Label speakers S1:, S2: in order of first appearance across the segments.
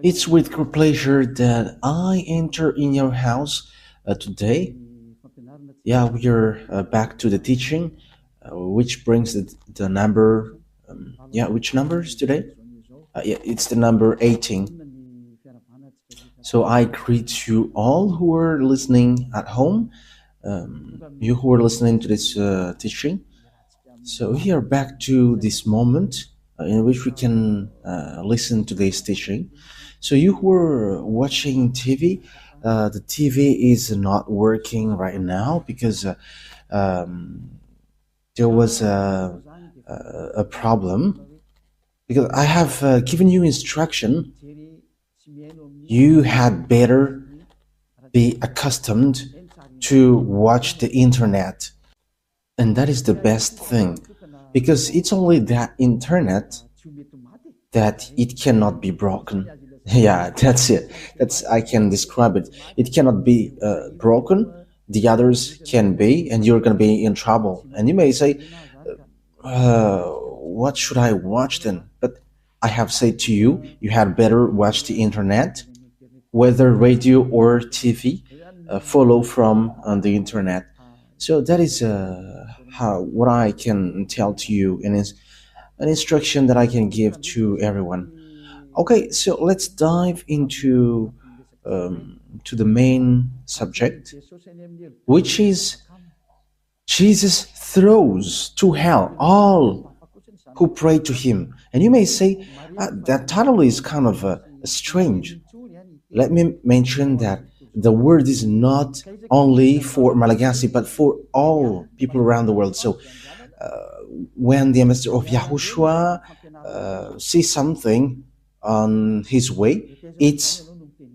S1: It's with great pleasure that I enter in your house today. Yeah, we're back to the teaching, which brings the number. Yeah, which numbers today? Yeah, it's the number 18. So I greet you all who are listening at home, you who are listening to this teaching. So we are back to this moment in which we can listen to this teaching. So you who are watching TV, the TV is not working right now because there was a problem. Because I have given you instruction, you had better be accustomed to watch the internet. And that is the best thing, because it's only that internet that it cannot be broken. Yeah, that's it. That's I can describe it. It cannot be broken. The others can be, and you're gonna be in trouble. And you may say, "What should I watch then?" But I have said to you, you had better watch the internet, whether radio or TV. Follow from on the internet. So that is how what I can tell to you, and is an instruction that I can give to everyone. Okay, so let's dive into to the main subject, which is Jesus throws to hell all who pray to him. And you may say, that title is kind of strange. Let me mention that the word is not only for Malagasy, but for all people around the world. So when the ambassador of Yahushua sees something on his way, it's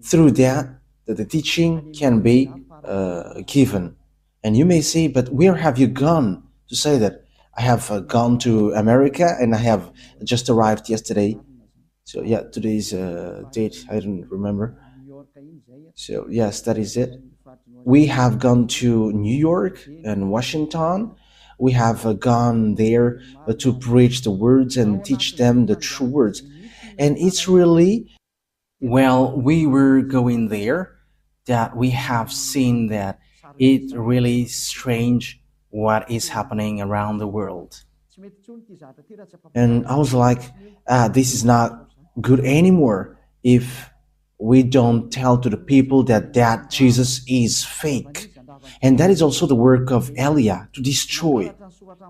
S1: through that that the teaching can be given. And you may say, but where have you gone to say that? I have gone to America and I have just arrived yesterday. So yeah, today's date, I don't remember. So yes, that is it. We have gone to New York and Washington. We have gone there to preach the words and teach them the true words. And it's really, well, we were going there that we have seen that it really strange what is happening around the world. And I was like, this is not good anymore if we don't tell to the people that Jesus is fake. And that is also the work of Elia, to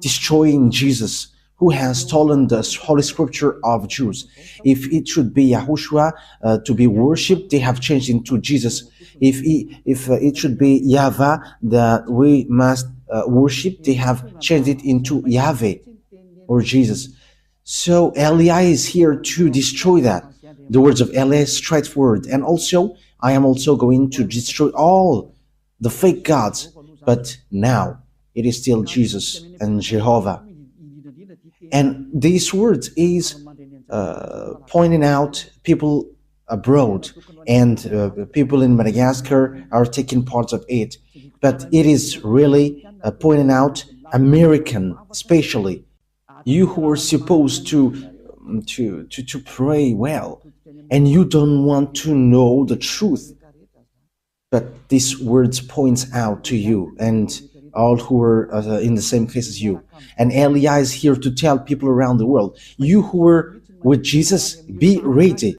S1: destroying Jesus, who has stolen the Holy Scripture of Jews. If it should be YAHOSHUAH to be worshipped, they have changed into Jesus. If it should be YAHVAH that we must worship, they have changed it into YAHVAH, or Jesus. So Elia is here to destroy that. The words of Elia is straightforward. And also, I am also going to destroy all the fake gods. But now, it is still Jesus and Jehovah. And these words is pointing out people abroad, and people in Madagascar are taking part of it. But it is really pointing out American, especially you who are supposed to pray well, and you don't want to know the truth. But these words points out to you and all who are in the same case as you. And Elia is here to tell people around the world, you who are with Jesus, be ready.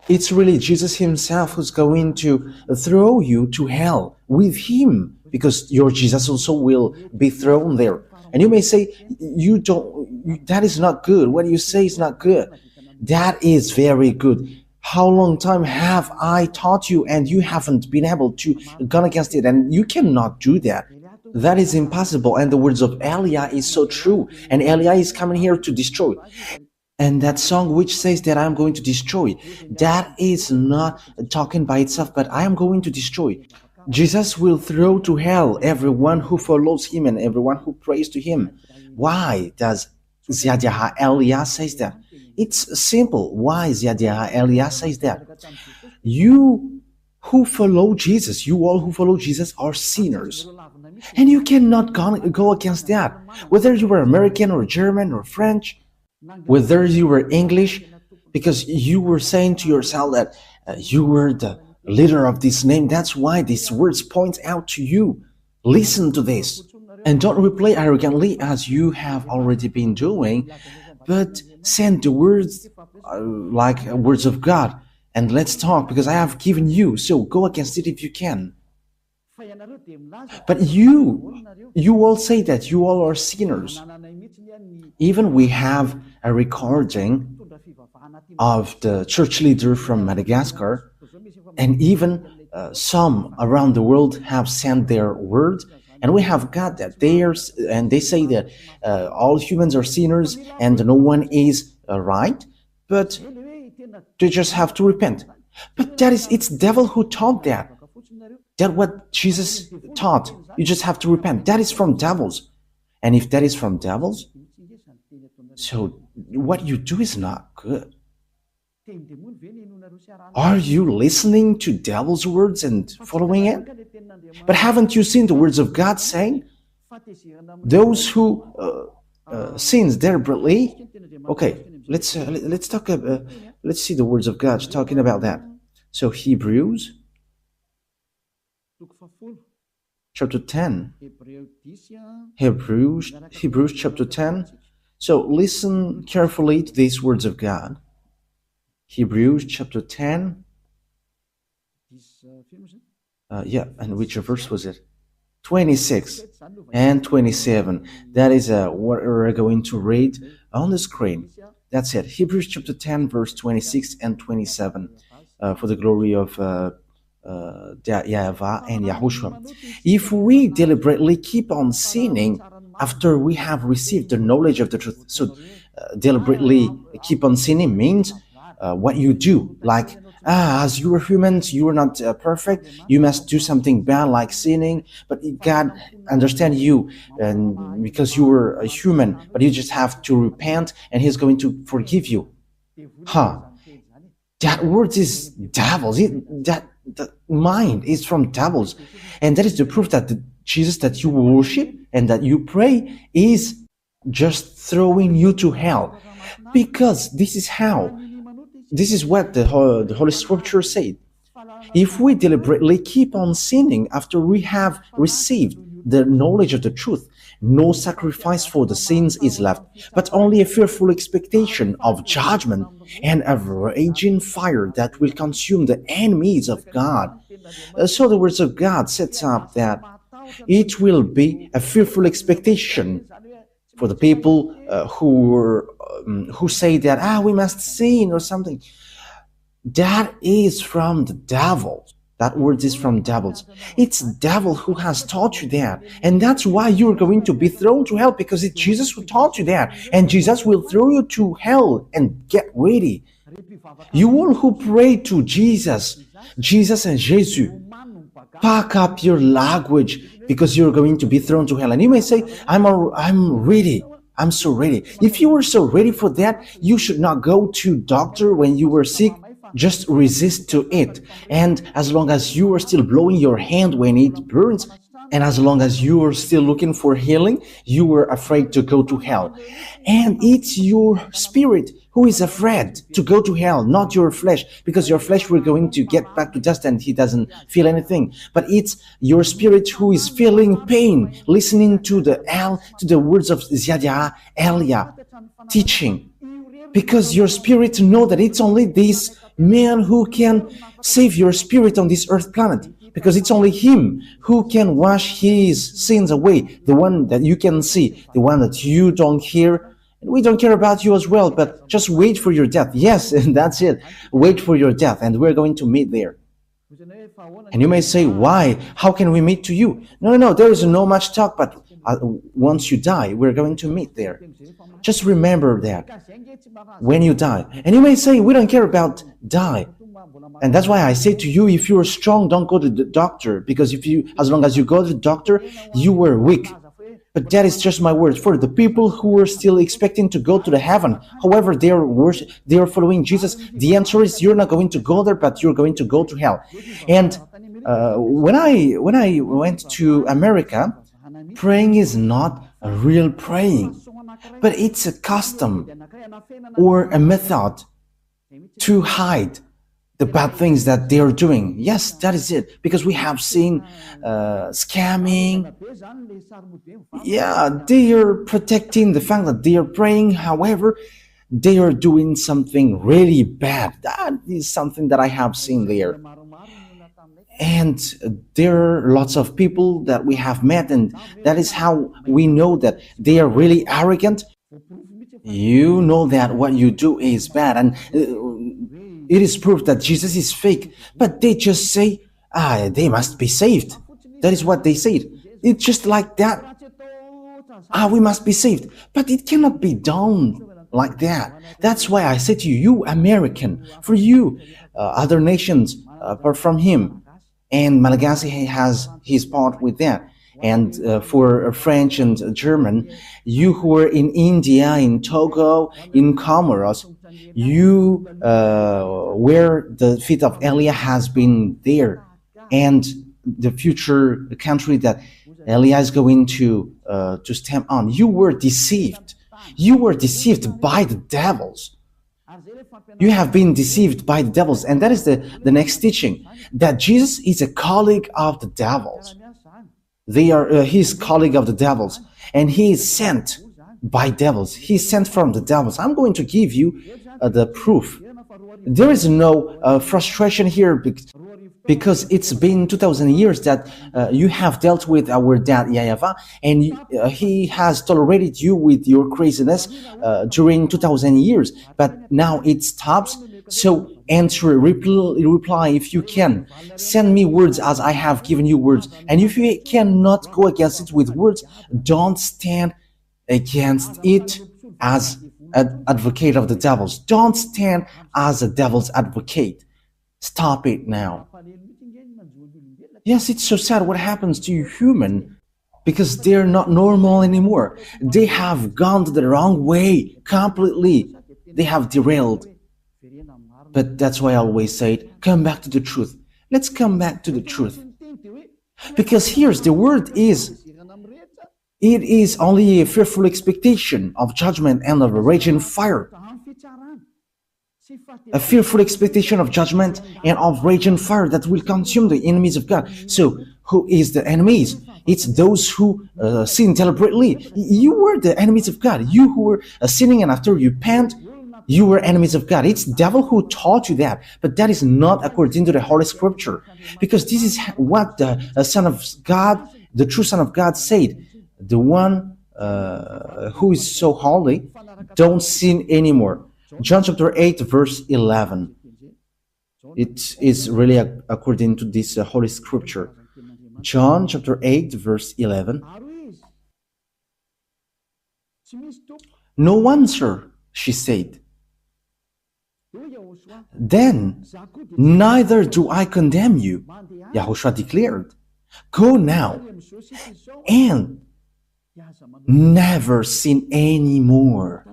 S1: It's really Jesus himself who's going to throw you to hell with him, because your Jesus also will be thrown there. And you may say, that is not good. What you say is not good. That is very good. How long time have I taught you and you haven't been able to go against it? And you cannot do that. That is impossible. And the words of Elia is so true. And Elia is coming here to destroy. And that song which says that I'm going to destroy, that is not talking by itself, but I am going to destroy. Jesus will throw to hell everyone who follows him and everyone who prays to him. Why does YAHVAH Elia says that? It's simple. Why YAHVAH Elia says that? You who follow Jesus, you all who follow Jesus are sinners. And you cannot go against that. Whether you were American or German or French, whether you were English, because you were saying to yourself that you were the leader of this name. That's why these words point out to you. Listen to this. And don't reply arrogantly as you have already been doing, but send the words like words of God. And let's talk because I have given you. So go against it if you can. But you all say that you all are sinners. Even we have a recording of the church leader from Madagascar, and even some around the world have sent their word, and we have got that and they say that all humans are sinners and no one is right, but they just have to repent. But it's devil who taught that. That's what Jesus taught. You just have to repent. That is from devils. And if that is from devils, so what you do is not good. Are you listening to devil's words and following it? But haven't you seen the words of God saying, those who sins deliberately? Okay, let's talk. Let's see the words of God talking about that. So Hebrews chapter 10. Hebrews chapter 10. So listen carefully to these words of God. Hebrews chapter 10. And which verse was it? 26 and 27. That is what we're going to read on the screen. That's it. Hebrews chapter 10, verse 26 and 27. For the glory of YAHVAH and YAHOSHUAH. If we deliberately keep on sinning after we have received the knowledge of the truth, so deliberately keep on sinning means what you do, like as you are humans, you are not perfect, you must do something bad like sinning, but God understands you, and because you are a human, but you just have to repent and He's going to forgive you. That word is devils. That mind is from devils, and that is the proof that the Jesus that you worship and that you pray is just throwing you to hell, because this is what the Holy Scripture said. If we deliberately keep on sinning after we have received the knowledge of the truth, no sacrifice for the sins is left, but only a fearful expectation of judgment and a raging fire that will consume the enemies of God. So the words of God sets up that it will be a fearful expectation for the people who say that we must sin or something. That is from the devil. That word is from devils. It's devil who has taught you that. And that's why you're going to be thrown to hell, because it's Jesus who taught you that. And Jesus will throw you to hell. And get ready. You all who pray to Jesus and Jesus, pack up your language, because you're going to be thrown to hell. And you may say, I'm ready. I'm so ready. If you were so ready for that, you should not go to doctor when you were sick. Just resist to it. And as long as you are still blowing your hand when it burns, and as long as you are still looking for healing, you are afraid to go to hell. And it's your spirit who is afraid to go to hell, not your flesh, because your flesh we're going to get back to dust and he doesn't feel anything. But it's your spirit who is feeling pain, listening to the words of Ziadia Elia teaching, because your spirit know that it's only this man who can save your spirit on this earth planet, because it's only him who can wash his sins away, the one that you can see, the one that you don't hear. And we don't care about you as well, but just wait for your death. Yes, and that's it. Wait for your death, and we're going to meet there. And you may say, why? How can we meet to you? No, there is no much talk, but once you die, we're going to meet there. Just remember that when you die. And you may say, we don't care about die. And that's why I say to you, if you are strong, don't go to the doctor, because as long as you go to the doctor, you were weak. But that is just my word for the people who are still expecting to go to the heaven. However, they are following Jesus. The answer is you're not going to go there, but you're going to go to hell. And when I went to America, praying is not a real praying, but it's a custom or a method to hide the bad things that they are doing. Yes, that is it. Because we have seen scamming. Yeah, they are protecting the fact that they are praying. However, they are doing something really bad. That is something that I have seen there. And there are lots of people that we have met, and that is how we know that they are really arrogant. You know that what you do is bad, and it is proof that Jesus is fake. But they just say, they must be saved. That is what they said. It's just like that. We must be saved. But it cannot be done like that. That's why I say to you, you American, for you, other nations apart from him, and Malagasy has his part with that. And for French and German, you who are in India, in Togo, in Comoros, you where the feet of Elia has been there, and the future country that Elia is going to stamp on. You were deceived. You were deceived by the devils. You have been deceived by the devils, and that is the next teaching, that Jesus is a colleague of the devils. They are his colleague of the devils, and he is sent by devils. He is sent from the devils. I'm going to give you the proof. There is no frustration here because it's been 2,000 years that you have dealt with our dad YAHVAH, and he has tolerated you with your craziness during 2,000 years. But now it stops. So answer, reply if you can. Send me words as I have given you words. And if you cannot go against it with words, don't stand against it as an advocate of the devils. Don't stand as a devil's advocate. Stop it now. Yes, it's so sad what happens to you human, because they're not normal anymore. They have gone the wrong way completely. They have derailed. But that's why I always say, come back to the truth. Let's come back to the truth. Because here's the word is, it is only a fearful expectation of judgment and of a raging fire. A fearful expectation of judgment and of raging fire that will consume the enemies of God. So, who is the enemies? It's those who sin deliberately. You were the enemies of God. You who were sinning, and after you repent, you were enemies of God. It's the devil who taught you that, but that is not according to the Holy Scripture, because this is what the Son of God, the true Son of God, said. The one who is so holy, don't sin anymore. John chapter 8, verse 11. It is really according to this Holy Scripture. John chapter 8, verse 11. No one, sir, she said. Then, neither do I condemn you, YAHOSHUAH declared. Go now and never sin anymore.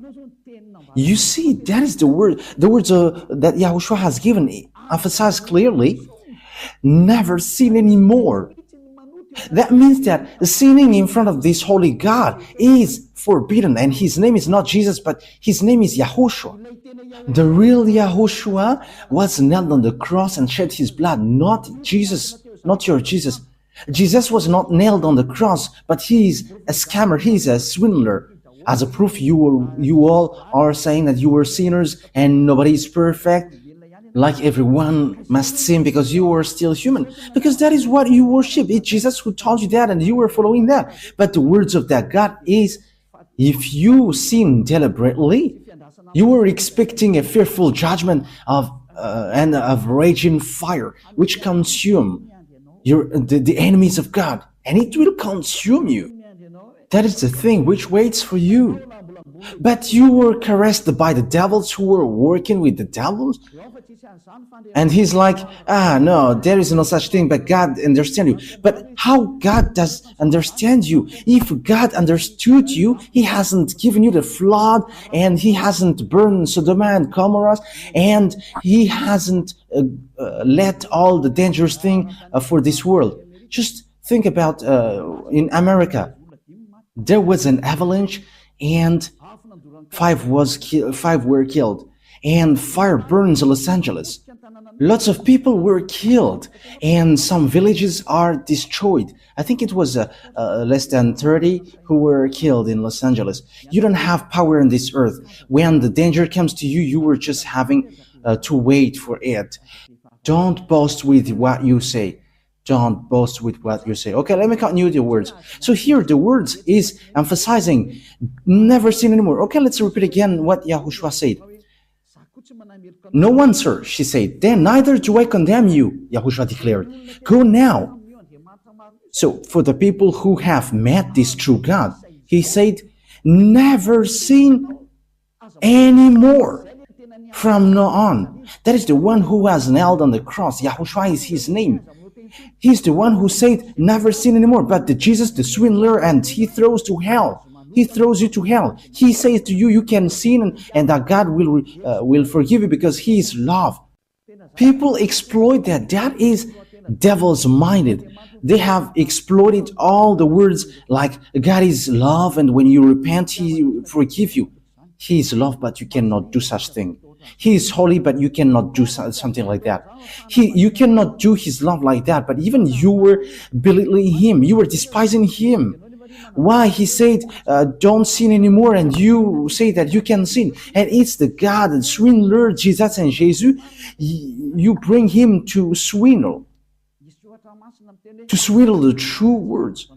S1: You see, that is the word. The words that YAHOSHUAH has given emphasize clearly, never sin anymore. That means that sinning in front of this holy God is forbidden, and his name is not Jesus, but his name is YAHOSHUAH. The real YAHOSHUAH was nailed on the cross and shed his blood, not Jesus, not your Jesus. Jesus was not nailed on the cross, but he is a scammer, he is a swindler. As a proof, you all are saying that you were sinners and nobody is perfect, like everyone must sin because you are still human, because that is what you worship. It's Jesus who taught you that, and you were following that. But the words of that God is, if you sin deliberately, you were expecting a fearful judgment and of raging fire, which consume the enemies of God, and it will consume you. That is the thing which waits for you. But you were caressed by the devils who were working with the devils. And he's like, no, there is no such thing, but God understands you. But how God does understand you? If God understood you, he hasn't given you the flood, and he hasn't burned Sodom and Gomorrah, and he hasn't let all the dangerous thing for this world. Just think about in America. There was an avalanche, and five were killed. and fire burns in Los Angeles. Lots of people were killed, and some villages are destroyed. I think it was less than 30 who were killed in Los Angeles. You don't have power on this earth. When the danger comes to you, you were just having to wait for it. Don't boast with what you say. Don't boast with what you say. Okay, let me continue the words. So here the words is emphasizing never sin anymore. Okay, let's repeat again what Yahushua said. No one, sir, she said. Then neither do I condemn you, Yahushua declared. Go now. So for the people who have met this true God, he said, never sin anymore from now on. That is the one who was nailed on the cross. Yahushua is his name. He's the one who said, never sin anymore. But the Jesus, the swindler, and he throws to hell. He throws you to hell. He says to you, you can sin and that God will forgive you because he is love. People exploit that. That is devil's minded. They have exploited all the words like God is love and when you repent, he forgive you. He is love, but you cannot do such thing. He is holy, but you cannot do something like that. You cannot do his love like that, but even you were belittling him. You were despising him. Why? He said, don't sin anymore, and you say that you can sin. And it's the God, the swindler, Jesus and Jesus. You bring him to swindle the true words.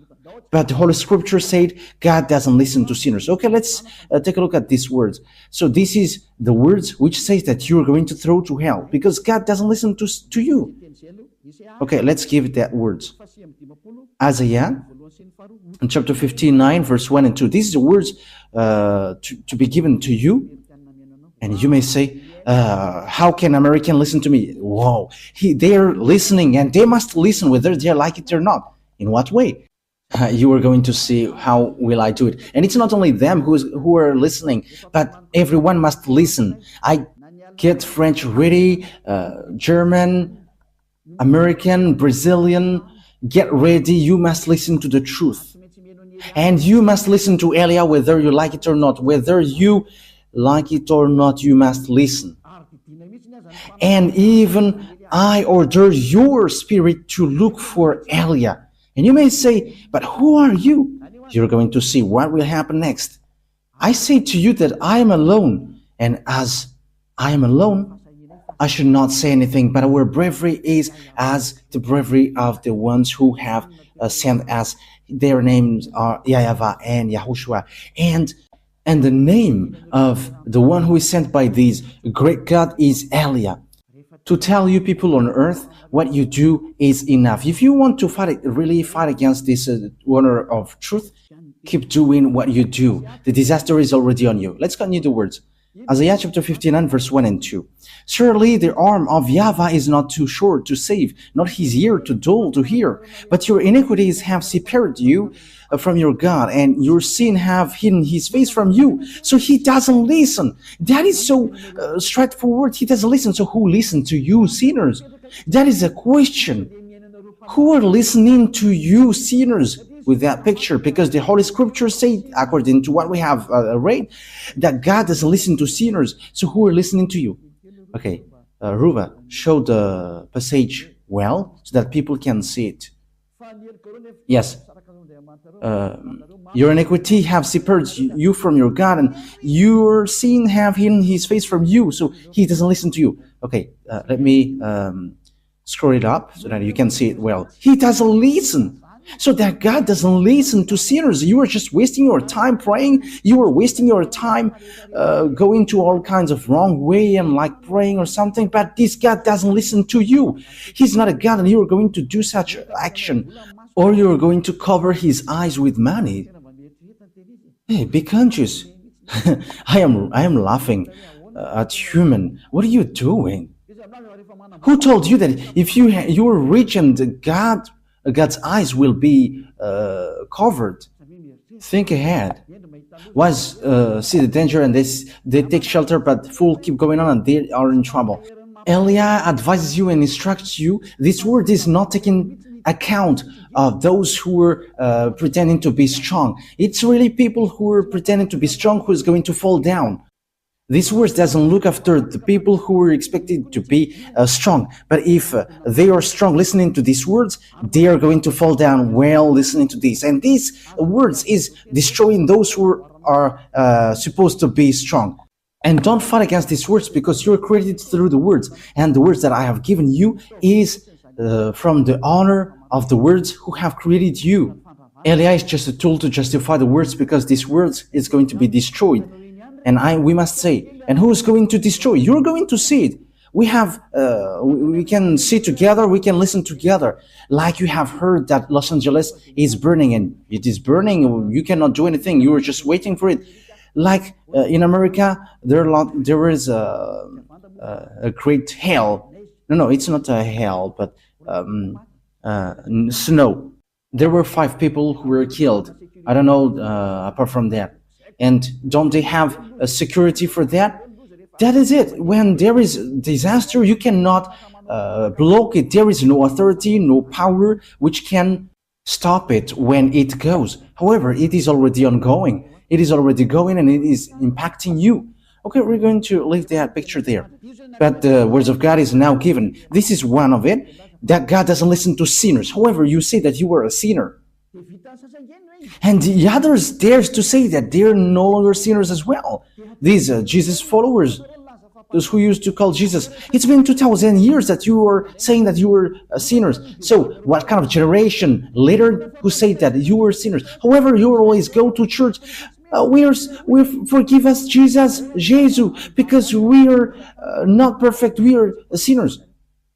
S1: But the Holy Scripture said God doesn't listen to sinners. Okay, let's take a look at these words. So this is the words which says that you're going to throw to hell because God doesn't listen to you. Okay, let's give that words. Isaiah, in chapter 59, verse 1 and 2. These are the words to be given to you. And you may say, how can American listen to me? Whoa, they're listening and they must listen whether they like it or not. In what way? You are going to see how will I do it. And it's not only them who are listening, but everyone must listen. I get French ready, German, American, Brazilian, get ready. You must listen to the truth. And you must listen to Elia whether you like it or not. Whether you like it or not, you must listen. And even I order your spirit to look for Elia. And you may say, but who are you? You're going to see what will happen next. I say to you that I am alone, and as I am alone, I should not say anything, but our bravery is as the bravery of the ones who have sent us. Their names are YAHVAH and YAHOSHUAH. And the name of the one who is sent by this great God is Elia. To tell you people on earth, what you do is enough. If you want to really fight against this honor of truth, keep doing what you do. The disaster is already on you. Let's continue the words. Isaiah chapter 59, verse 1 and 2. Surely the arm of YAHVAH is not too short to save, not his ear too dull to hear. But your iniquities have separated you from your God, and your sin have hidden his face from you. So he doesn't listen. That is so straightforward. He doesn't listen. So who listens to you, sinners? That is a question. Who are listening to you, sinners? With that picture, because the Holy Scripture say, according to what we have read, that God doesn't listen to sinners. So who are listening to you? Okay, Ruva, show the passage well so that people can see it. Yes. Your iniquity have separated you from your God, and your sin have hidden his face from you, so he doesn't listen to you. Okay, let me scroll it up so that you can see it well. He doesn't listen. So that God doesn't listen to sinners. You are just wasting your time praying. You are wasting your time going to all kinds of wrong way and like praying or something. But this God doesn't listen to you. He's not a God, and you are going to do such action, or you are going to cover his eyes with money. Hey, be conscious. I am laughing at human. What are you doing? Who told you that if you are rich and God's eyes will be covered? Think ahead. See the danger and they take shelter, but fool keep going on and they are in trouble. Elia advises you and instructs you. This word is not taking account of those who are pretending to be strong. It's really people who are pretending to be strong who is going to fall down. This words doesn't look after the people who are expected to be strong. But if they are strong listening to these words, they are going to fall down while listening to this. And these words is destroying those who are supposed to be strong. And don't fight against these words because you're created through the words. And the words that I have given you is from the honor of the words who have created you. Eli is just a tool to justify the words because these words is going to be destroyed. And we must say, and who is going to destroy? You're going to see it. We can see together, we can listen together. Like you have heard that Los Angeles is burning, and it is burning. You cannot do anything. You are just waiting for it. Like in America, there is a great hail. No, it's not a hail, but snow. There were 5 people who were killed. I don't know apart from that. And don't they have a security for that? That is it. When there is disaster, you cannot block it. There is no authority, no power which can stop it when it goes. However, it is already ongoing. It is already going and it is impacting you. Okay, we're going to leave that picture there. But the words of God is now given. This is one of it, that God doesn't listen to sinners. However, you say that you are a sinner. And the others dares to say that they're no longer sinners as well. These Jesus followers, those who used to call Jesus, it's been 2,000 years that you were saying that you were sinners. So what kind of generation later who say that you were sinners? However, you always go to church. We forgive us, Jesus, because we are not perfect. We are sinners.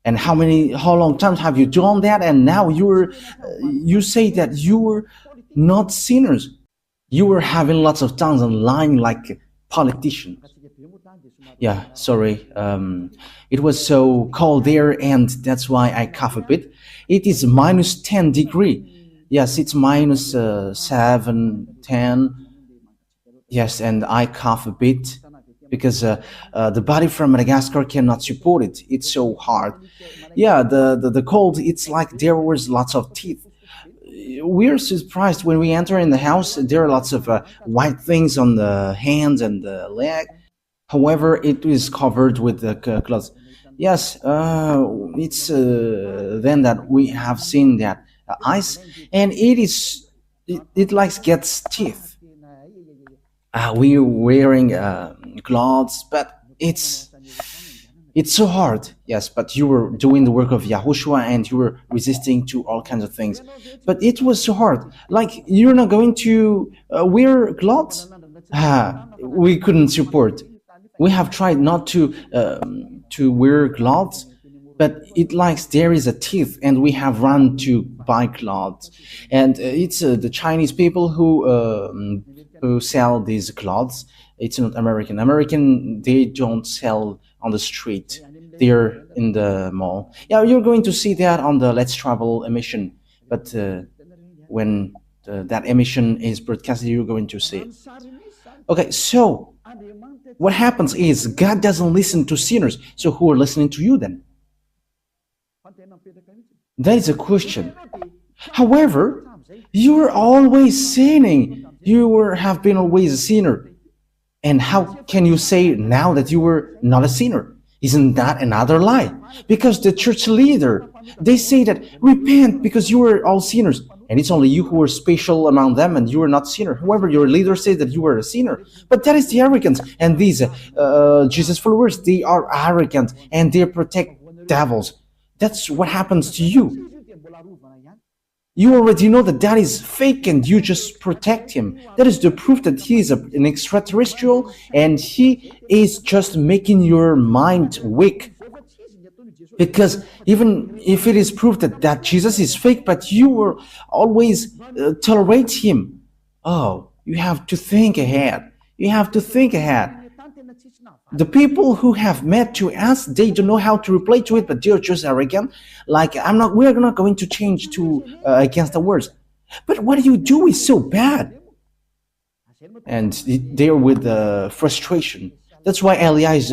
S1: And how long times have you done that? And now you say that you were not sinners. You were having lots of tongues and lying like politicians. Yeah, sorry. It was so cold there, and that's why I cough a bit. It is minus 10 degree. Yes, it's minus 7, 10. Yes, and I cough a bit because the body from Madagascar cannot support it. It's so hard. Yeah, the cold, it's like there was lots of teeth. We're surprised when we enter in the house. There are lots of white things on the hands and the leg. However, it is covered with the clothes. Yes, it's then that we have seen that ice, and it like gets teeth. We're wearing clothes, but it's so hard. Yes, but you were doing the work of Yahushua and you were resisting to all kinds of things. But it was so hard. Like, you're not going to wear clothes? We couldn't support. We have tried not to wear clothes, but it likes there is a teeth, and we have run to buy clothes. And it's the Chinese people who sell these clothes. It's not American. American, they don't sell on the street. They're in the mall. Yeah, you're going to see that on the Let's Travel emission. But when that emission is broadcasted, you're going to see it. Okay, so what happens is God doesn't listen to sinners. So who are listening to you then? That is a question. However, you are always sinning. You have been always a sinner. And how can you say now that you were not a sinner? Isn't that another lie? Because the church leader, they say that repent because you were all sinners. And it's only you who are special among them and you are not sinner. However, your leader says that you are a sinner. But that is the arrogance. And these Jesus followers, they are arrogant and they protect devils. That's what happens to you. You already know that that is fake and you just protect him. That is the proof that he is an extraterrestrial and he is just making your mind weak. Because even if it is proof that Jesus is fake, but you will always tolerate him. Oh, you have to think ahead. You have to think ahead. The people who have met to us, they don't know how to reply to it, but they're just arrogant. Like, we're not going to change to against the words. But what you do is so bad. And they're with frustration. That's why Elia is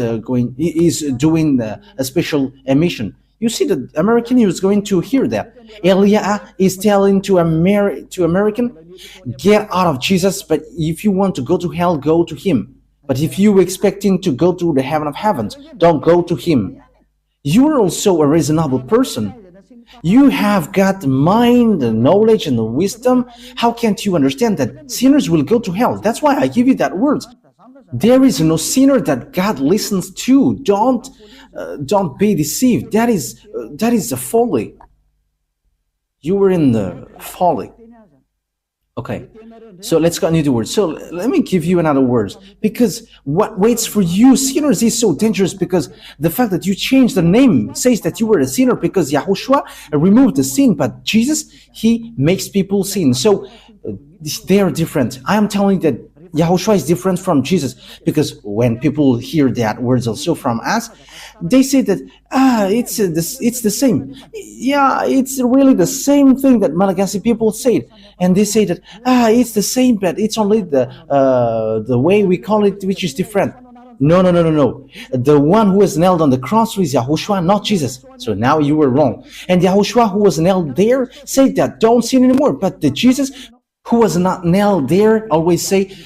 S1: doing a special emission. You see, the American is going to hear that. Elia is telling to American, get out of Jesus, but if you want to go to hell, go to him. But if you expecting to go to the heaven of heavens, don't go to him. You are also a reasonable person. You have got mind and knowledge and wisdom. How can't you understand that sinners will go to hell? That's why I give you that words. There is no sinner that God listens to. Don't be deceived. That is a folly. You were in the folly. Okay, so let's continue the word. So let me give you another words. Because what waits for you, sinners, is so dangerous, because the fact that you changed the name says that you were a sinner, because Yahushua removed the sin, but Jesus, he makes people sin. So they are different. I am telling you that Yahushua is different from Jesus, because when people hear that words also from us, they say that it's the same. Yeah, it's really the same thing that Malagasy people said, and they say that it's the same, but it's only the way we call it which is different. No, no, no, no, no. The one who was nailed on the cross was Yahushua, not Jesus. So now you were wrong. And Yahushua, who was nailed there, said that don't sin anymore. But the Jesus who was not nailed there always say,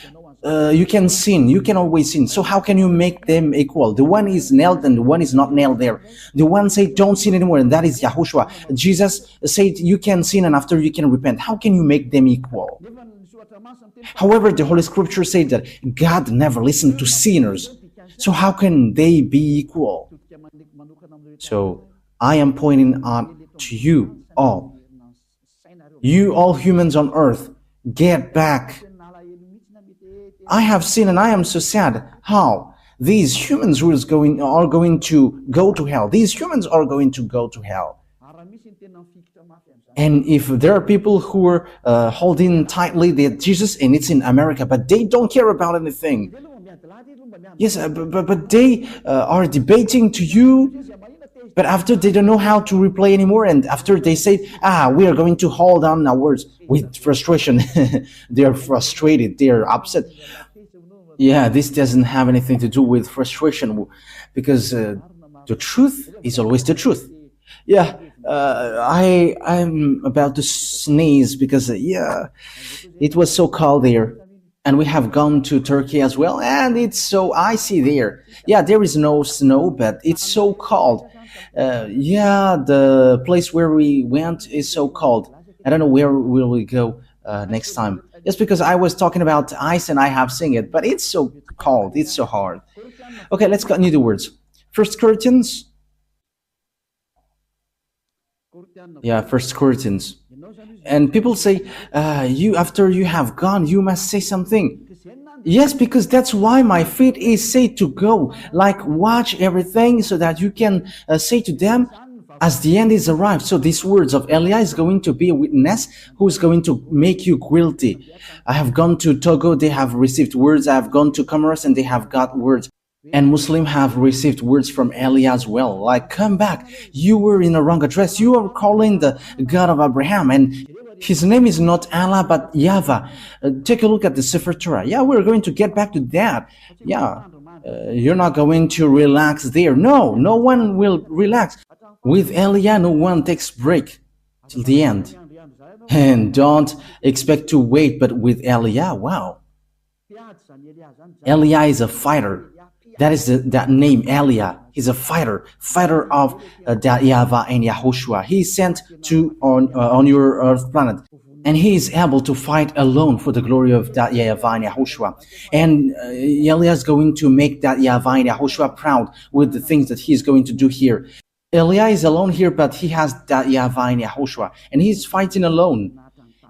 S1: you can sin, you can always sin. So how can you make them equal? The one is nailed and the one is not nailed there. The one said don't sin anymore, and that is Yahushua. Jesus said you can sin and after you can repent. How can you make them equal? However, the Holy Scripture said that God never listened to sinners. So how can they be equal? So I am pointing out to you all humans on earth, get back. I have seen, and I am so sad how these humans who are going to go to hell. These humans are going to go to hell. And if there are people who are holding tightly that Jesus, and it's in America, but they don't care about anything. Yes, but they are debating to you, but after they don't know how to replay anymore, and after they say, we are going to hold on our words with frustration. They are frustrated, they are upset. Yeah, this doesn't have anything to do with frustration, because the truth is always the truth. Yeah, I'm about to sneeze because, it was so cold there. And we have gone to Turkey as well, and it's so icy there. Yeah, there is no snow, but it's so cold. The place where we went is so cold. I don't know where will we go next time. Just because I was talking about ice and I have seen it, but it's so cold, it's so hard. Okay, let's continue the words. First Corinthians. Yeah, First Corinthians. And people say, after you have gone, you must say something. Yes, because that's why my feet is said to go. Like, watch everything so that you can say to them, as the end is arrived. So these words of Elia is going to be a witness who is going to make you guilty. I have gone to Togo, they have received words. I have gone to Comoros and they have got words. And Muslims have received words from Elia as well. Like, come back, you were in a wrong address. You are calling the God of Abraham, and his name is not Allah but YAHVAH. Take a look at the Sefer Torah. Yeah, we're going to get back to that. Yeah, you're not going to relax there. No one will relax. With Elia, no one takes break till the end. And don't expect to wait, but with Elia, wow. Elia is a fighter. That is that name, Elia. He's a fighter of that YAHVAH and YAHOSHUAH. He is sent to on your earth planet. And he is able to fight alone for the glory of that YAHVAH and YAHOSHUAH. And Elia is going to make that YAHVAH and YAHOSHUAH proud with the things that he is going to do here. Elia is alone here, but he has that YAHVAH and YAHOSHUAH, and he's fighting alone,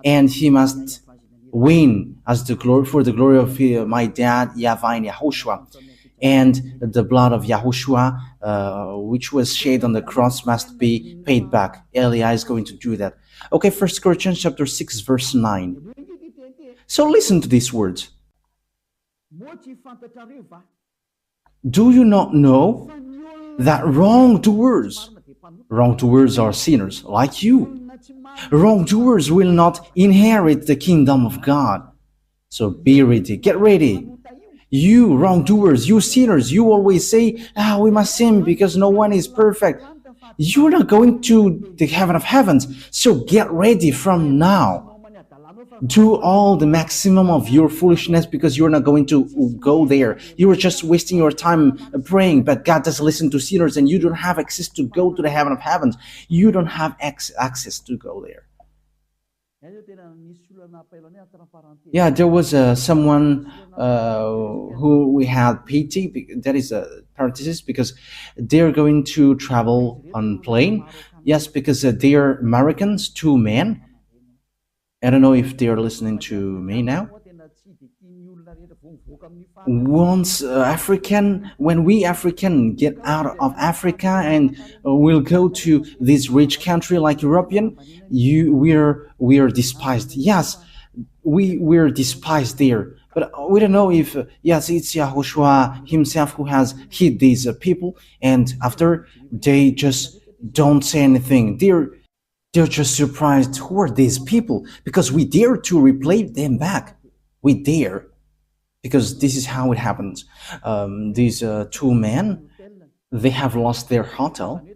S1: and he must win as the glory for the glory of my dad YAHVAH and YAHOSHUAH, and the blood of Yahushua, which was shed on the cross, must be paid back. Elia is going to do that. Okay, 1 Corinthians chapter 6, verse 9. So listen to these words. Do you not know that wrongdoers are sinners like you? Wrongdoers will not inherit the kingdom of God. So be ready, get ready. You wrongdoers, you sinners, you always say, we must sin because no one is perfect. You're not going to the heaven of heavens, so get ready from now. Do all the maximum of your foolishness because you're not going to go there. You are just wasting your time praying, but God doesn't listen to sinners, and you don't have access to go to the heaven of heavens. You don't have access to go there. Yeah, there was someone who we had PT. That is a parenthesis because they're going to travel on plane. Yes, because they're Americans, two men. I don't know if they are listening to me now. Once African, when we African get out of Africa and we'll go to this rich country like European, we are despised. Yes, we're despised there. But we don't know if yes, it's Yahushua himself who has hit these people, and after they just don't say anything. They're just surprised. Who are these people? Because we dare to replay them back. We dare because this is how it happens. These two men, they have lost their hotel,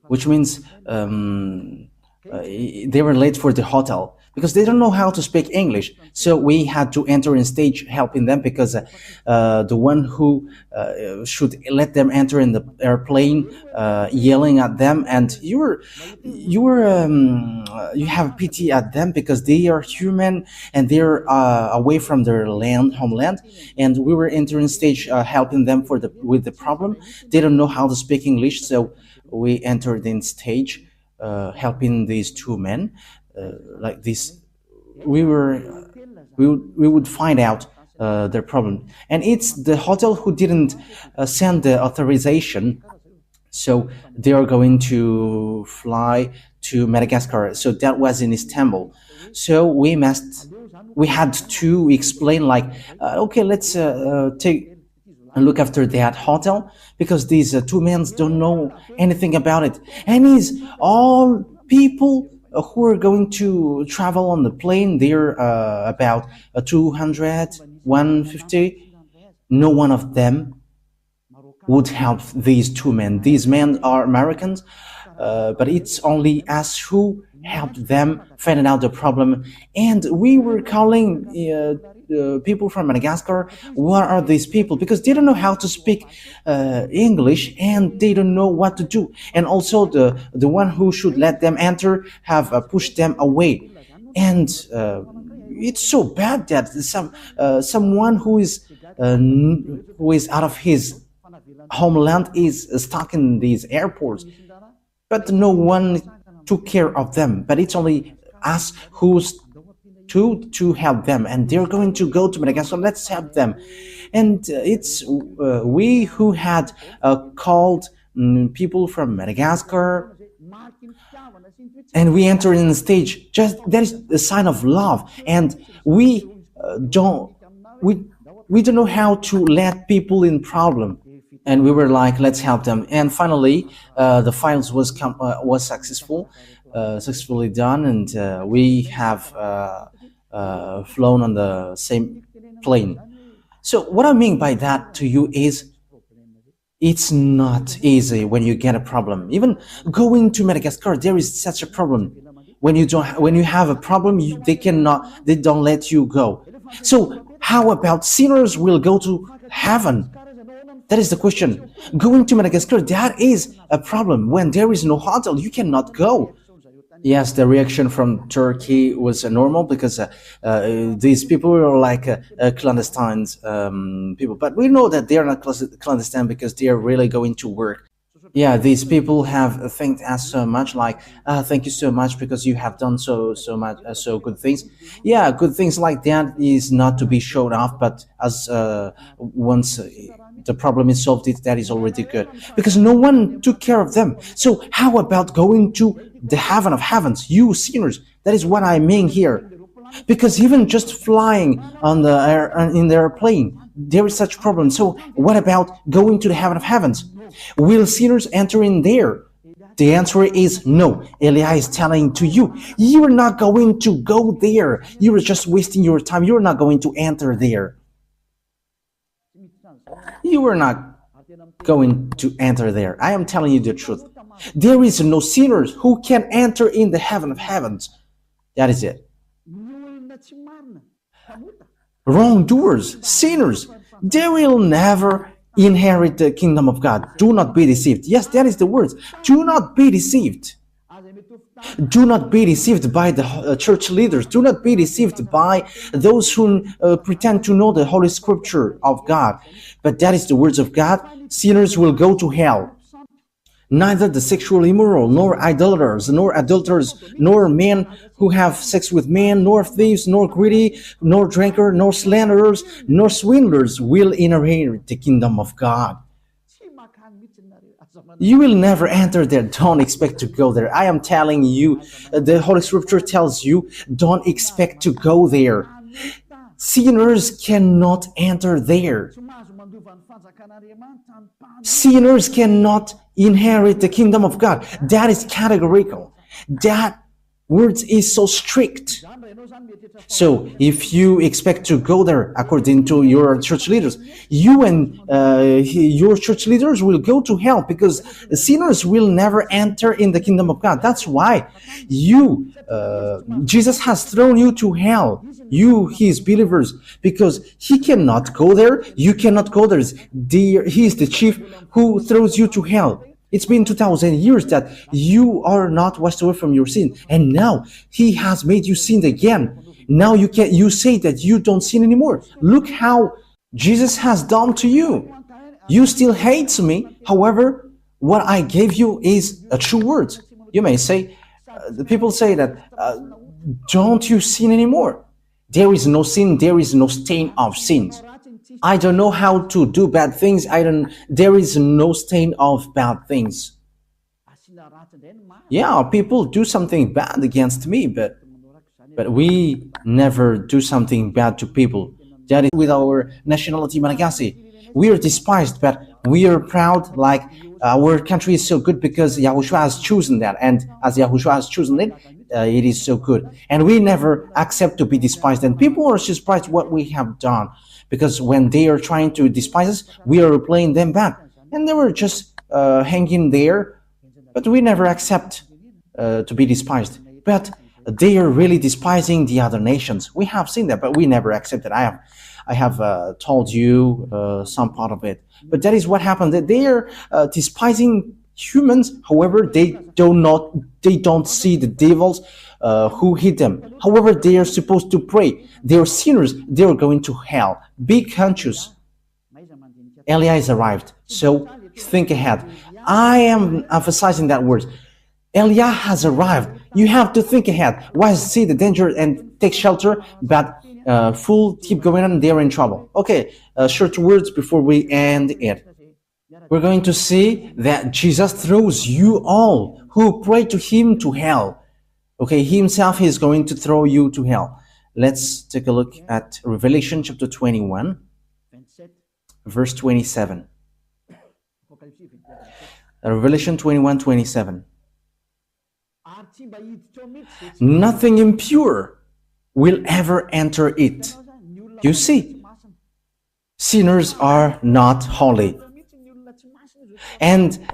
S1: which means they were late for the hotel because they don't know how to speak English. So we had to enter in stage helping them because the one who should let them enter in the airplane yelling at them, and you have pity at them because they are human and they're away from their homeland, and we were entering stage helping them with the problem. They don't know how to speak English, so we entered in stage helping these two men like this. We would find out their problem, and it's the hotel who didn't send the authorization, so they are going to fly to Madagascar. So that was in Istanbul. So we had to explain like, okay, let's take and look after that hotel because these two men don't know anything about it, and it's all people who are going to travel on the plane. They're about 200, 150. No one of them would help these two men. These men are Americans, but it's only us who helped them finding out the problem. And we were calling people from Madagascar. What are these people? Because they don't know how to speak English and they don't know what to do. And also the one who should let them enter have pushed them away. And it's so bad that someone who is out of his homeland is stuck in these airports, but no one took care of them. But it's only us who's to help them, and they're going to go to Madagascar. Let's help them. And it's we who had called people from Madagascar, and we enter in the stage. Just that is a sign of love, and we don't we don't know how to let people in problem, and we were like, let's help them. And finally, the files was successfully done, and we have flown on the same plane. So what I mean by that to you is, it's not easy when you get a problem. Even going to Madagascar, there is such a problem. When you have a problem, they don't let you go. So how about sinners will go to heaven? That is the question. Going to Madagascar, that is a problem. When there is no hotel, you cannot go. Yes, the reaction from Turkey was normal because these people were like clandestine people. But we know that they are not clandestine because they are really going to work. Yeah, these people have thanked us so much, like, thank you so much because you have done so much, so good things. Yeah, good things like that is not to be showed off, but as once the problem is solved, that is already good because no one took care of them. So how about going to the heaven of heavens, you sinners? That is what I mean here. Because even just flying on in the airplane, there is such problem. So what about going to the heaven of heavens? Will sinners enter in there? The answer is no. Elia is telling to you, you are not going to go there. You are just wasting your time. You are not going to enter there. You are not going to enter there. I am telling you the truth. There is no sinners who can enter in the heaven of heavens. That is it. Wrongdoers, sinners, they will never inherit the kingdom of God. Do not be deceived. Yes, that is the words. Do not be deceived. Do not be deceived by the church leaders. Do not be deceived by those who pretend to know the Holy Scripture of God. But that is the words of God. Sinners will go to hell. Neither the sexual immoral, nor idolaters, nor adulterers, nor men who have sex with men, nor thieves, nor greedy, nor drunkards, nor slanderers, nor swindlers will inherit the kingdom of God. You will never enter there. Don't expect to go there. I am telling you, the Holy Scripture tells you, don't expect to go there. Sinners cannot enter there. Sinners cannot inherit the kingdom of God. That is categorical. That word is so strict. So if you expect to go there according to your church leaders, you and your church leaders will go to hell, because sinners will never enter in the kingdom of God. That's why Jesus has thrown you to hell, you, his believers, because he cannot go there. You cannot go there. He is the chief who throws you to hell. It's been 2,000 years that you are not washed away from your sin, and now he has made you sin again. Now you say that you don't sin anymore. Look how Jesus has done to you. You still hate me. However, what I gave you is a true word. You may say, the people say that, don't you sin anymore? There is no sin. There is no stain of sins. I don't know how to do bad things. There is no stain of bad things. Yeah, people do something bad against me, but we never do something bad to people. That is with our nationality, Malagasy. We are despised, but we are proud, like our country is so good because YAHOSHUAH has chosen that. And as YAHOSHUAH has chosen it, it is so good. And we never accept to be despised. And people are surprised what we have done. Because when they are trying to despise us, we are replaying them back. And they were just hanging there. But we never accept to be despised. But they are really despising the other nations. We have seen that, but we never accept it. I have told you some part of it. But that is what happened. They are despising humans. However, they don't see the devils who hit them. However, they are supposed to pray. They are sinners. They are going to hell. Be conscious. Elia is arrived. So think ahead. I am emphasizing that word. Elia has arrived. You have to think ahead. Why see the danger and take shelter, but keep going on, they're in trouble. Okay, short words before we end it. We're going to see that Jesus throws you all who pray to him to hell. Okay, he himself is going to throw you to hell. Let's take a look at Revelation chapter 21, verse 27. Revelation 21:27. Nothing impure will ever enter it. You see, sinners are not holy. And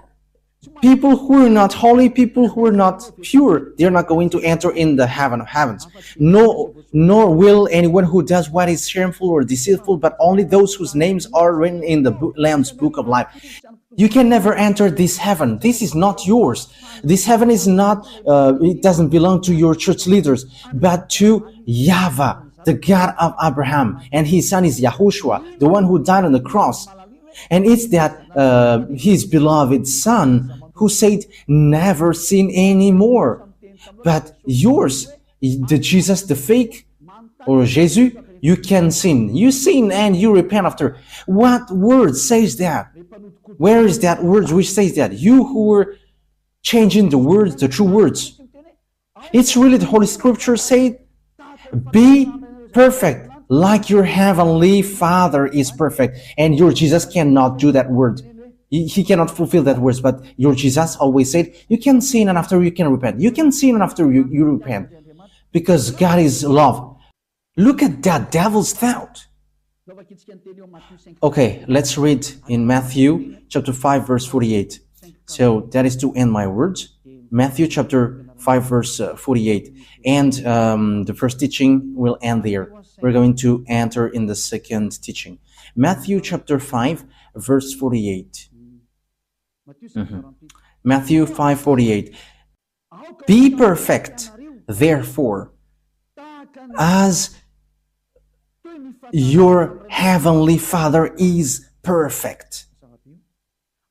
S1: people who are not holy, people who are not pure, they're not going to enter in the heaven of heavens. No, nor will anyone who does what is shameful or deceitful, but only those whose names are written in the Lamb's book of life. You can never enter this heaven. This is not yours. This heaven is not, it doesn't belong to your church leaders, but to YAHVAH, the God of Abraham. And his son is YAHOSHUAH, the one who died on the cross. And it's that his beloved son who said, never sin anymore. But yours, the Jesus, the fake, or Jesus, you can sin. You sin and you repent after. What word says that? Where is that word which says that? You who are changing the words, the true words. It's really the Holy Scripture say, be perfect like your heavenly Father is perfect. And your Jesus cannot do that word. He cannot fulfill that words, but your Jesus always said, you can sin and after you can repent. You can sin and after you repent. Because God is love. Look at that devil's thought. Okay, let's read in Matthew chapter 5 verse 48. So that is to end my words. Matthew chapter 5 verse 48. And the first teaching will end there. We're going to enter in the second teaching. Matthew chapter 5 verse 48. Matthew 5:48. Be perfect, therefore, as your heavenly Father is perfect.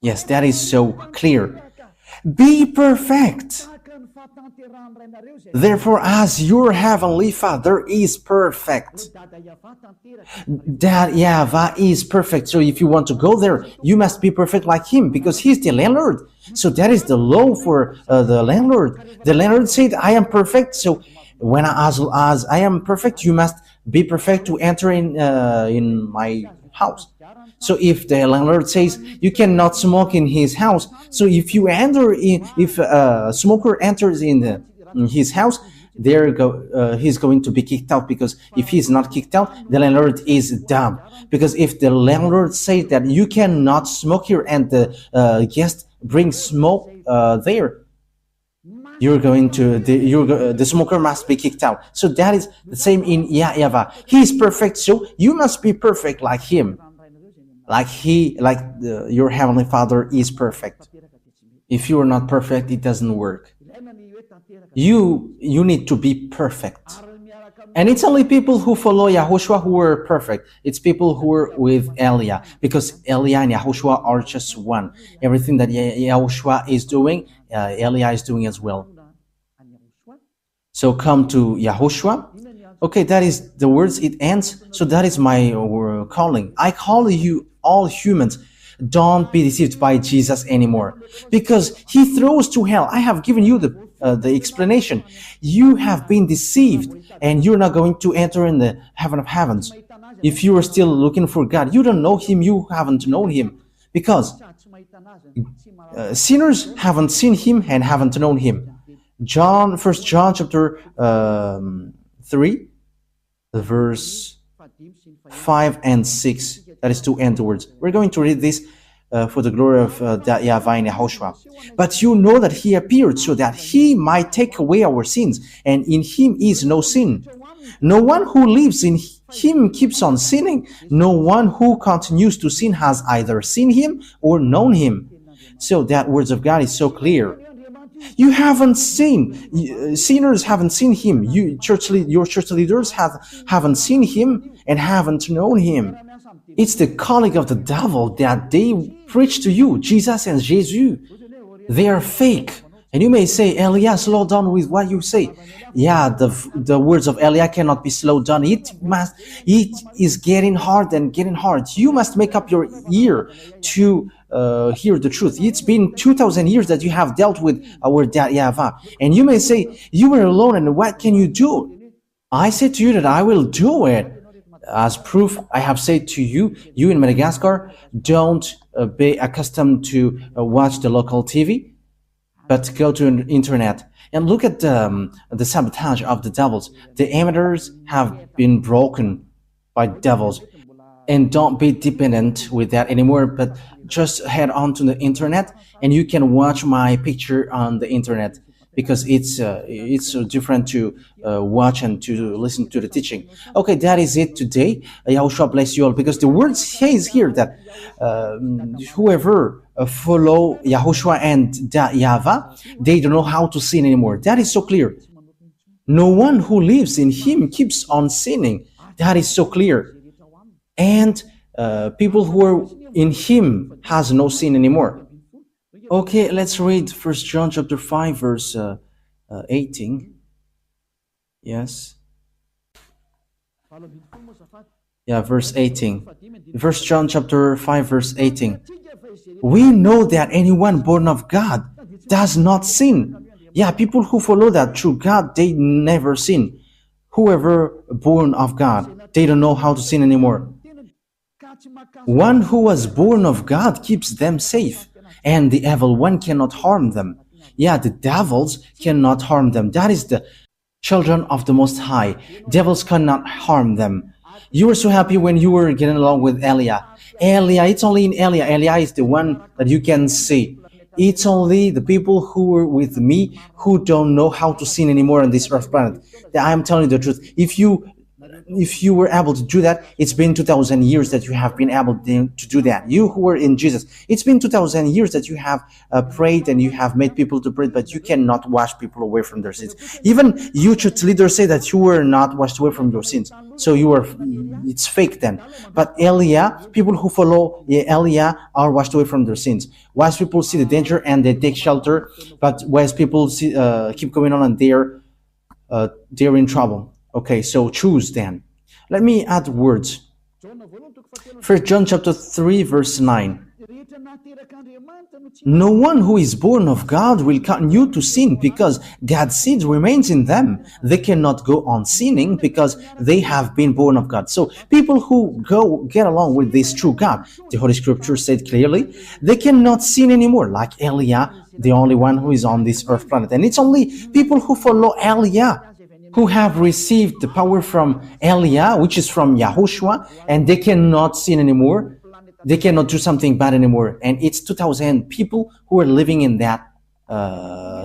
S1: Yes, that is so clear. Be perfect. Therefore, as your heavenly Father is perfect. That YAHVAH is perfect. So if you want to go there, you must be perfect like him, because he's the landlord. So that is the law for the landlord. The landlord said, I am perfect. So when as I am perfect, you must be perfect to enter in my house. So if the landlord says you cannot smoke in his house, so if you enter if a smoker enters in his house, he's going to be kicked out, because if he's not kicked out, the landlord is dumb. Because if the landlord says that you cannot smoke here and the guest brings smoke there, the smoker must be kicked out. So that is the same in YAHVAH. He is perfect, so you must be perfect like him. Your heavenly Father is perfect. If you are not perfect, it doesn't work. You need to be perfect. And it's only people who follow YAHOSHUAH who are perfect. It's people who are with Elia, because Elia and YAHOSHUAH are just one. Everything that YAHOSHUAH is doing, Elia is doing as well. So come to YAHOSHUAH. Okay, that is the words, it ends. So that is my calling. I call you all humans. Don't be deceived by Jesus anymore, because he throws to hell. I have given you the explanation. You have been deceived, and you're not going to enter in the heaven of heavens. If you are still looking for God, you don't know him, you haven't known him, because sinners haven't seen him and haven't known him. 1 John chapter 3 verse 5 and 6. That is to end the words. We're going to read this for the glory of YAHVAH and YAHOSHUAH. But you know that he appeared so that he might take away our sins, and in him is no sin. No one who lives in him keeps on sinning. No one who continues to sin has either seen him or known him. So that words of God is so clear. You haven't seen, sinners haven't seen him. Your church leaders haven't seen him and haven't known him. It's the calling of the devil that they preach to you, Jesus and Jesus. They are fake. And you may say, Elia, slow down with what you say. Yeah, the words of Elia cannot be slowed down. It is getting hard and getting hard. You must make up your ear to hear the truth. It's been 2,000 years that you have dealt with our dad YAHVAH. And you may say, you were alone, and what can you do? I say to you that I will do it. As proof, I have said to you, you in Madagascar, don't be accustomed to watch the local TV, but go to the internet and look at the sabotage of the devils. The amateurs have been broken by devils. And don't be dependent with that anymore, but just head on to the internet and you can watch my picture on the internet, because it's so different to watch and to listen to the teaching. Okay, that is it today. YAHOSHUAH bless you all, because the word says here that whoever follow YAHOSHUAH and YAHVAH, they don't know how to sin anymore. That is so clear. No one who lives in him keeps on sinning. That is so clear. And people who are in him has no sin anymore. Okay, let's read 1 John chapter 5 verse 18. Yes. Yeah, verse 18. 1 John chapter 5 verse 18. We know that anyone born of God does not sin. Yeah, people who follow that through God, they never sin. Whoever born of God, they don't know how to sin anymore. One who was born of God keeps them safe, and the evil one cannot harm them. Yeah, the devils cannot harm them. That is the children of the Most High. Devils cannot harm them. You were so happy when you were getting along with Elia. Elia, it's only in Elia. Elia is the one that you can see. It's only the people who were with me who don't know how to sin anymore on this earth planet. I am telling you the truth. If you were able to do that, it's been 2,000 years that you have been able to do that. You who were in Jesus, it's been 2,000 years that you have prayed and you have made people to pray, but you cannot wash people away from their sins. Even you church leaders say that you were not washed away from your sins. So it's fake then. But people who follow Elia are washed away from their sins. Wise people see the danger and they take shelter, but wise people keep going on and they're in trouble. Okay, so choose then. Let me add words. 1 John chapter 3 verse 9. No one who is born of God will continue to sin because God's seed remains in them. They cannot go on sinning because they have been born of God. So people who get along with this true God, the Holy Scripture said clearly, they cannot sin anymore, like Elia, the only one who is on this earth planet. And it's only people who follow Elia who have received the power from Elia, which is from YAHOSHUAH, and they cannot sin anymore. They cannot do something bad anymore. And it's 2,000 people who are living in that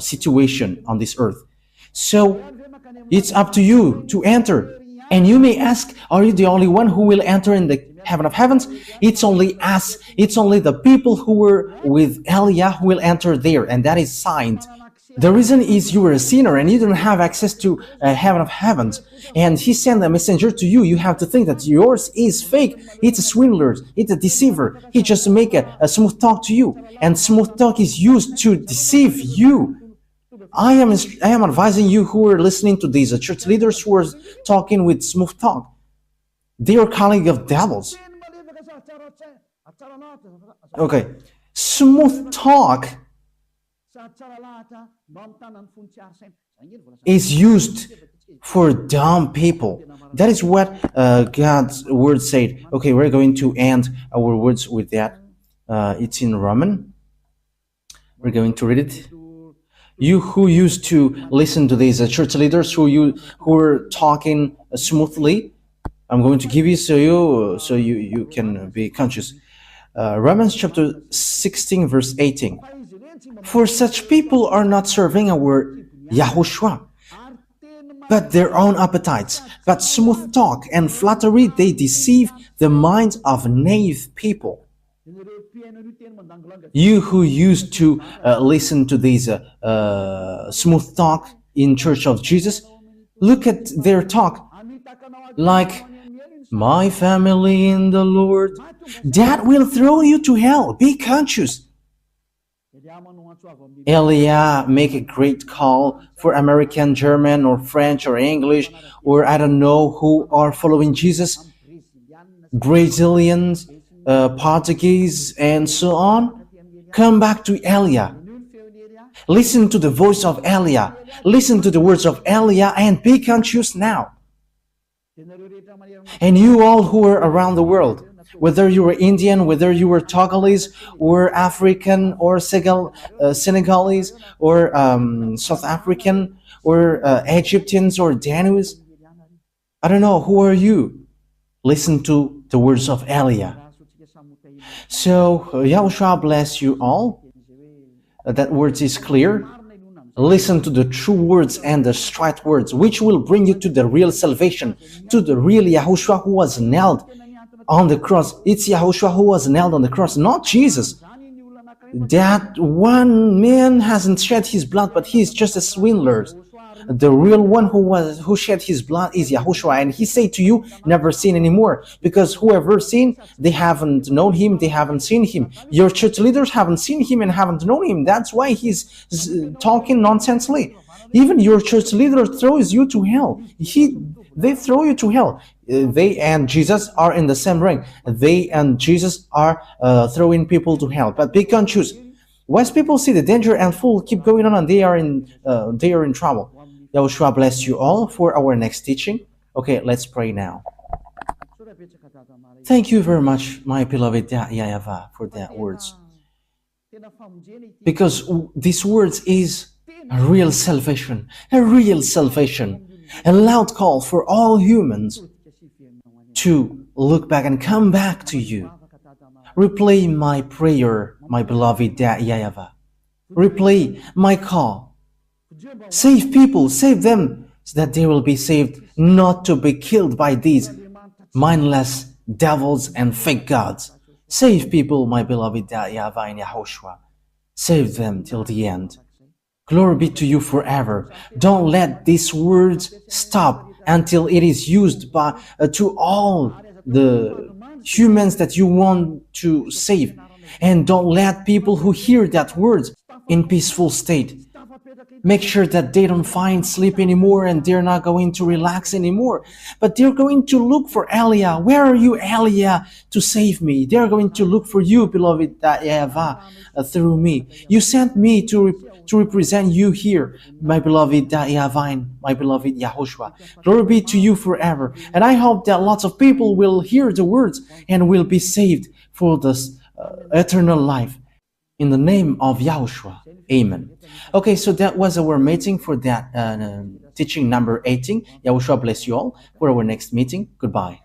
S1: situation on this earth. So it's up to you to enter. And you may ask, are you the only one who will enter in the heaven of heavens? It's only us. It's only the people who were with Elia who will enter there. And that is signed. The reason is you were a sinner and you don't have access to heaven of heavens. And he sent a messenger to you. You have to think that yours is fake. It's a swindler. It's a deceiver. He just make a smooth talk to you. And smooth talk is used to deceive you. I am advising you who are listening to these church leaders who are talking with smooth talk. They are calling of devils. Okay. Smooth talk is used for dumb people. That is what God's word said. Okay, we're going to end our words with that. It's in Roman. We're going to read it. You who used to listen to these church leaders who are talking smoothly, I'm going to give you so you can be conscious. Romans chapter 16 verse 18. For such people are not serving our YAHOSHUAH, but their own appetites. But smooth talk and flattery, they deceive the minds of naive people. You who used to listen to these smooth talk in Church of Jesus, look at their talk like, my family in the Lord, that will throw you to hell. Be conscious. Elia make a great call for American, German, or French, or English, or I don't know who are following Jesus, Brazilians, Portuguese, and so on. Come back to Elia. Listen to the voice of Elia. Listen to the words of Elia and be conscious now. And you all who are around the world, whether you were Indian, whether you were Togolese, or African, or Senegalese, or South African, or Egyptians, or Danues, I don't know, who are you? Listen to the words of Elia. So, YAHOSHUAH bless you all. That words is clear. Listen to the true words and the straight words, which will bring you to the real salvation, to the real YAHOSHUAH who was nailed on the cross. It's YAHOSHUAH who was nailed on the cross, not Jesus. That one man hasn't shed his blood, but he is just a swindler. The real one who shed his blood is YAHOSHUAH, and he said to you, never sin anymore, because whoever sinned, they haven't known him, they haven't seen him. Your church leaders haven't seen him and haven't known him. That's why he's talking nonsensely. Even your church leader throws you to hell. They throw you to hell. They and Jesus are in the same rank. They and Jesus are throwing people to hell. But be conscious. Wise people see the danger and fool keep going on, and they are in trouble. YAHOSHUAH bless you all for our next teaching. Okay, let's pray now. Thank you very much, my beloved YAHVAH, for that words. Because these words is a real salvation, a loud call for all humans to look back and come back to you. Replay my prayer, my beloved YAHVAH. replay my call. Save people, save them, so that they will be saved, not to be killed by these mindless devils and fake gods. Save people, my beloved YAHVAH and YAHOSHUAH. Save them till the end. Glory be to you forever. Don't let these words stop until it is used by to all the humans that you want to save. And don't let people who hear that words in peaceful state. Make sure that they don't find sleep anymore and they're not going to relax anymore. But they're going to look for Elia. Where are you, Elia, to save me? They're going to look for you, beloved YAHVAH, through me. You sent me to represent you here, my beloved YAHVAH and my beloved YAHOSHUAH. Glory be to you forever. And I hope that lots of people will hear the words and will be saved for this eternal life. In the name of YAHOSHUAH. Amen. Okay, so that was our meeting for that teaching number 18. YAHOSHUAH bless you all for our next meeting. Goodbye.